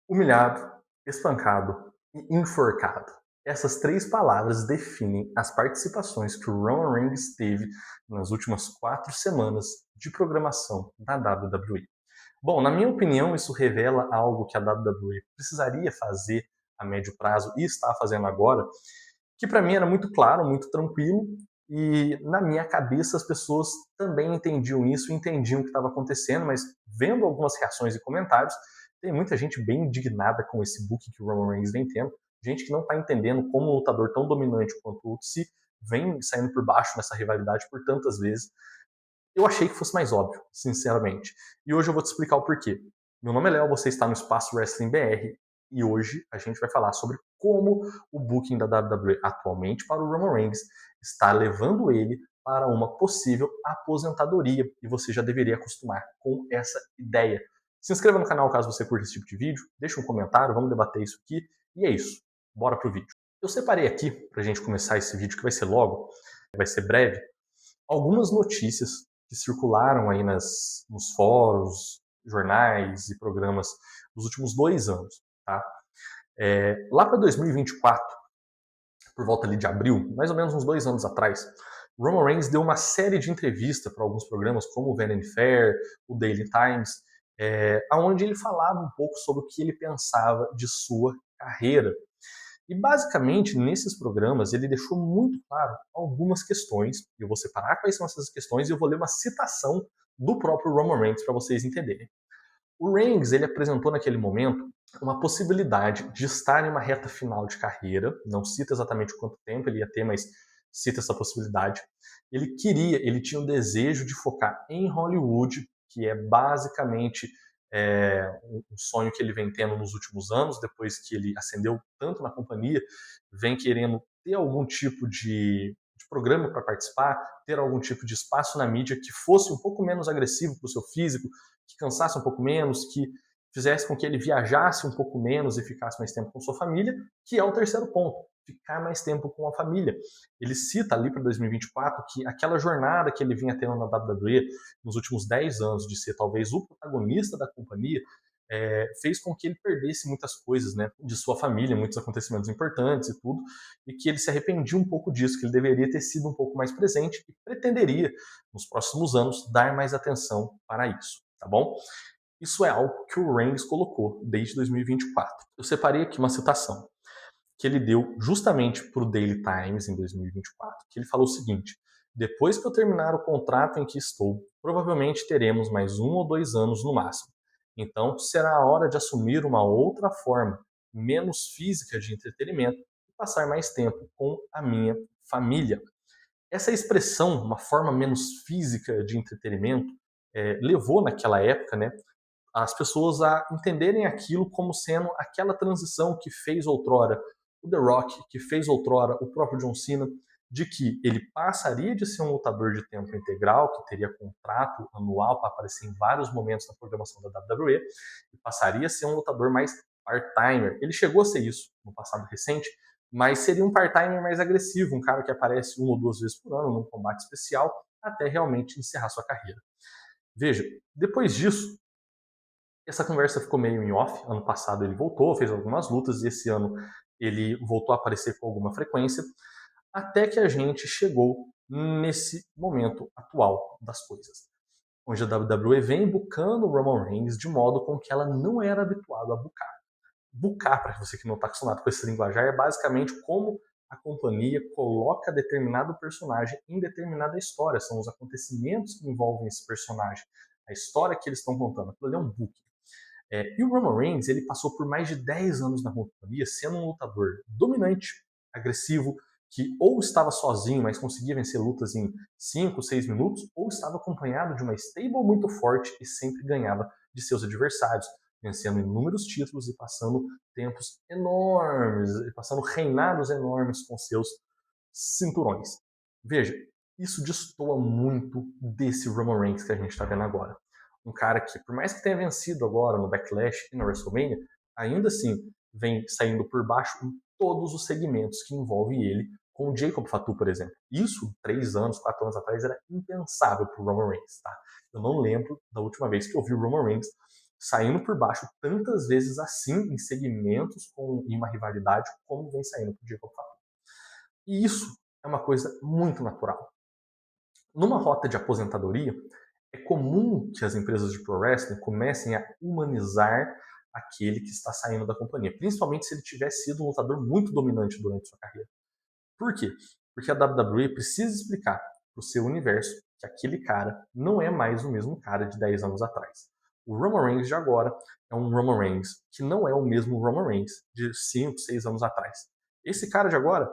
Humilhado, espancado e enforcado. Essas três palavras definem as participações que o Roman Reigns teve nas últimas 4 semanas de programação da WWE. Bom, na minha opinião, isso revela algo que a WWE precisaria fazer a médio prazo e está fazendo agora, que para mim era muito claro, muito tranquilo, e na minha cabeça as pessoas também entendiam isso, entendiam o que estava acontecendo, mas vendo algumas reações e comentários, tem muita gente bem indignada com esse book que o Roman Reigns vem tendo, gente que não está entendendo como um lutador tão dominante quanto o Utsi vem saindo por baixo nessa rivalidade por tantas vezes. Eu achei que fosse mais óbvio, sinceramente. E hoje eu vou te explicar o porquê. Meu nome é Léo, você está no Espaço Wrestling BR e hoje a gente vai falar sobre como o booking da WWE atualmente para o Roman Reigns está levando ele para uma possível aposentadoria e você já deveria acostumar com essa ideia. Se inscreva no canal caso você curta esse tipo de vídeo, deixa um comentário, vamos debater isso aqui e é isso. Bora pro vídeo. Eu separei aqui, para a gente começar esse vídeo que vai ser logo, vai ser breve, algumas notícias que circularam aí nos fóruns, jornais e programas nos últimos 2 anos. Tá? Lá para 2024, por volta ali de abril, mais ou menos uns 2 anos atrás, Roman Reigns deu uma série de entrevistas para alguns programas, como o Vanity Fair, o Daily Times, onde ele falava um pouco sobre o que ele pensava de sua carreira. E basicamente, nesses programas, ele deixou muito claro algumas questões. Eu vou separar quais são essas questões e eu vou ler uma citação do próprio Roman Reigns para vocês entenderem. O Reigns, ele apresentou naquele momento uma possibilidade de estar em uma reta final de carreira, não cita exatamente quanto tempo ele ia ter, mas cita essa possibilidade. Ele tinha o desejo de focar em Hollywood, que é basicamente um sonho que ele vem tendo nos últimos anos, depois que ele ascendeu tanto na companhia, vem querendo ter algum tipo de programa para participar, ter algum tipo de espaço na mídia que fosse um pouco menos agressivo para o seu físico, que cansasse um pouco menos, que fizesse com que ele viajasse um pouco menos e ficasse mais tempo com sua família, que é o terceiro ponto, ficar mais tempo com a família. Ele cita ali para 2024 que aquela jornada que ele vinha tendo na WWE nos últimos 10 anos de ser talvez o protagonista da companhia, fez com que ele perdesse muitas coisas, né, de sua família, muitos acontecimentos importantes e tudo, e que ele se arrependia um pouco disso, que ele deveria ter sido um pouco mais presente e pretenderia, nos próximos anos, dar mais atenção para isso, tá bom? Isso é algo que o Reigns colocou desde 2024. Eu separei aqui uma citação que ele deu justamente para o Daily Times em 2024, que ele falou o seguinte: depois que eu terminar o contrato em que estou, provavelmente teremos mais 1 ou 2 anos no máximo. Então será a hora de assumir uma outra forma, menos física de entretenimento e passar mais tempo com a minha família. Essa expressão, uma forma menos física de entretenimento, levou naquela época, né, as pessoas a entenderem aquilo como sendo aquela transição que fez outrora o The Rock, que fez outrora o próprio John Cena, de que ele passaria de ser um lutador de tempo integral, que teria contrato anual para aparecer em vários momentos na programação da WWE, e passaria a ser um lutador mais part-timer. Ele chegou a ser isso no passado recente, mas seria um part-timer mais agressivo, um cara que aparece 1 ou 2 vezes por ano num combate especial, até realmente encerrar sua carreira. Veja, depois disso, essa conversa ficou meio em off. Ano passado ele voltou, fez algumas lutas, e esse ano ele voltou a aparecer com alguma frequência, até que a gente chegou nesse momento atual das coisas, onde a WWE vem bucando o Roman Reigns de modo com que ela não era habituada a bucar. Bucar, para você que não está acostumado com esse linguajar, é basicamente como a companhia coloca determinado personagem em determinada história. São os acontecimentos que envolvem esse personagem, a história que eles estão contando. Aquilo ali é um book. E o Roman Reigns, ele passou por mais de 10 anos na companhia, sendo um lutador dominante, agressivo, que ou estava sozinho, mas conseguia vencer lutas em 5, 6 minutos, ou estava acompanhado de uma stable muito forte e sempre ganhava de seus adversários, vencendo inúmeros títulos e passando tempos enormes, passando reinados enormes com seus cinturões. Veja, isso destoa muito desse Roman Reigns que a gente está vendo agora. Um cara que, por mais que tenha vencido agora no Backlash e na WrestleMania, ainda assim vem saindo por baixo em todos os segmentos que envolvem ele, com o Jacob Fatu, por exemplo. Isso, 3 anos, 4 anos atrás, era impensável para o Roman Reigns. Tá? Eu não lembro da última vez que eu vi o Roman Reigns saindo por baixo tantas vezes assim em segmentos em uma rivalidade como vem saindo por Jacob Fatu. E isso é uma coisa muito natural. Numa rota de aposentadoria, é comum que as empresas de pro wrestling comecem a humanizar aquele que está saindo da companhia, principalmente se ele tiver sido um lutador muito dominante durante sua carreira. Por quê? Porque a WWE precisa explicar para o seu universo que aquele cara não é mais o mesmo cara de 10 anos atrás. O Roman Reigns de agora é um Roman Reigns que não é o mesmo Roman Reigns de 5, 6 anos atrás. Esse cara de agora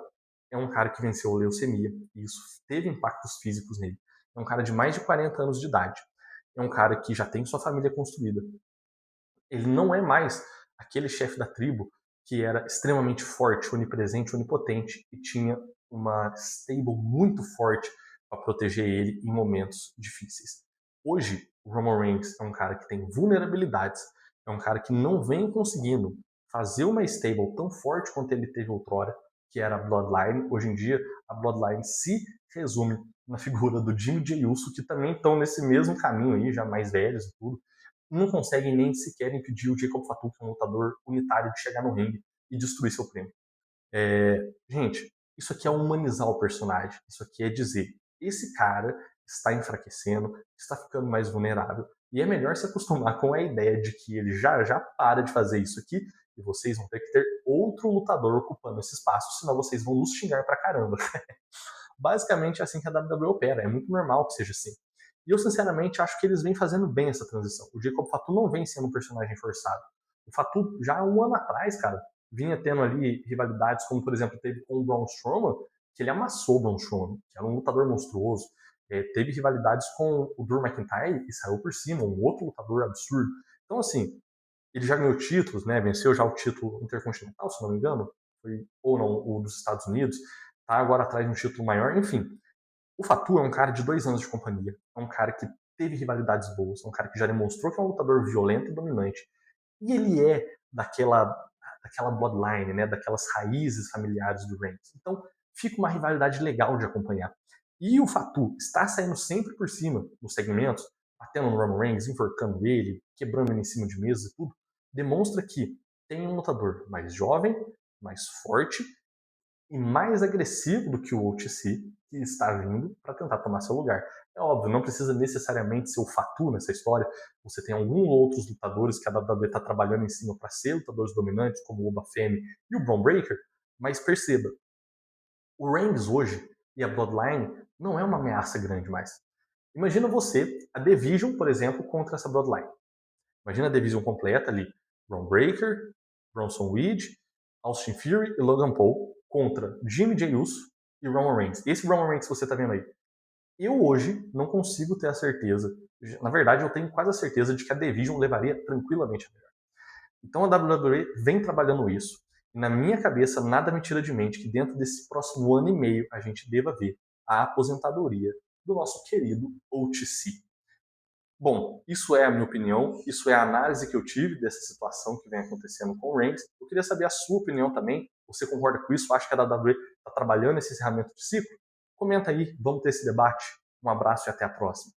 é um cara que venceu leucemia, e isso teve impactos físicos nele. É um cara de mais de 40 anos de idade. É um cara que já tem sua família construída. Ele não é mais aquele chefe da tribo que era extremamente forte, onipresente, onipotente e tinha uma stable muito forte para proteger ele em momentos difíceis. Hoje, o Roman Reigns é um cara que tem vulnerabilidades, é um cara que não vem conseguindo fazer uma stable tão forte quanto ele teve outrora, que era a Bloodline. Hoje em dia, a Bloodline se resume na figura do Jimmy J. Uso, que também estão nesse mesmo caminho aí, já mais velhos e tudo, não conseguem nem sequer impedir o Jacob Fatu, que é um lutador unitário, de chegar no ringue e destruir seu prêmio. Gente, isso aqui é humanizar o personagem. Isso aqui é dizer, esse cara está enfraquecendo, está ficando mais vulnerável, e é melhor se acostumar com a ideia de que ele já já para de fazer isso aqui, e vocês vão ter que ter outro lutador ocupando esse espaço, senão vocês vão nos xingar pra caramba. Basicamente é assim que a WWE opera, é muito normal que seja assim. E eu, sinceramente, acho que eles vêm fazendo bem essa transição. O Jacob Fatu não vem sendo um personagem forçado. O Fatu, já há um ano atrás, cara, vinha tendo ali rivalidades, como, por exemplo, teve com o Braun Strowman, que ele amassou o Braun Strowman, que era um lutador monstruoso. Teve rivalidades com o Drew McIntyre, que saiu por cima, um outro lutador absurdo. Então, assim, ele já ganhou títulos, né? Venceu já o título intercontinental, se não me engano, foi, ou não, o dos Estados Unidos, tá agora atrás de um título maior, enfim. O Fatu é um cara de 2 anos de companhia, é um cara que teve rivalidades boas, é um cara que já demonstrou que é um lutador violento e dominante. E ele é daquela bloodline, né, daquelas raízes familiares do Reigns. Então fica uma rivalidade legal de acompanhar. E o Fatu está saindo sempre por cima nos segmentos, batendo no Roman Reigns, enforcando ele, quebrando ele em cima de mesa e tudo, demonstra que tem um lutador mais jovem, mais forte e mais agressivo do que o OTC que está vindo para tentar tomar seu lugar. É óbvio, não precisa necessariamente ser o Fatu nessa história. Você tem alguns outros lutadores que a WWE está trabalhando em cima para ser lutadores dominantes, como o Oba Femi e o Braun Breaker, mas perceba, o Reigns hoje e a Bloodline não é uma ameaça grande mais. Imagina você, a Division, por exemplo, contra essa Bloodline. Imagina a Division completa ali, Braun Breaker, Bronson Reed, Austin Fury e Logan Paul contra Jimmy J. Uso e Roman Reigns. Esse Roman Reigns que você está vendo aí. Eu hoje não consigo ter a certeza, na verdade eu tenho quase a certeza de que a Division levaria tranquilamente a melhor. Então a WWE vem trabalhando isso, e na minha cabeça nada me tira de mente que dentro desse próximo ano e meio a gente deva ver a aposentadoria do nosso querido OTC. Bom, isso é a minha opinião, isso é a análise que eu tive dessa situação que vem acontecendo com o Reigns. Eu queria saber a sua opinião também. Você concorda com isso? Acha que a WWE está trabalhando esse encerramento de ciclo? Comenta aí, vamos ter esse debate. Um abraço e até a próxima.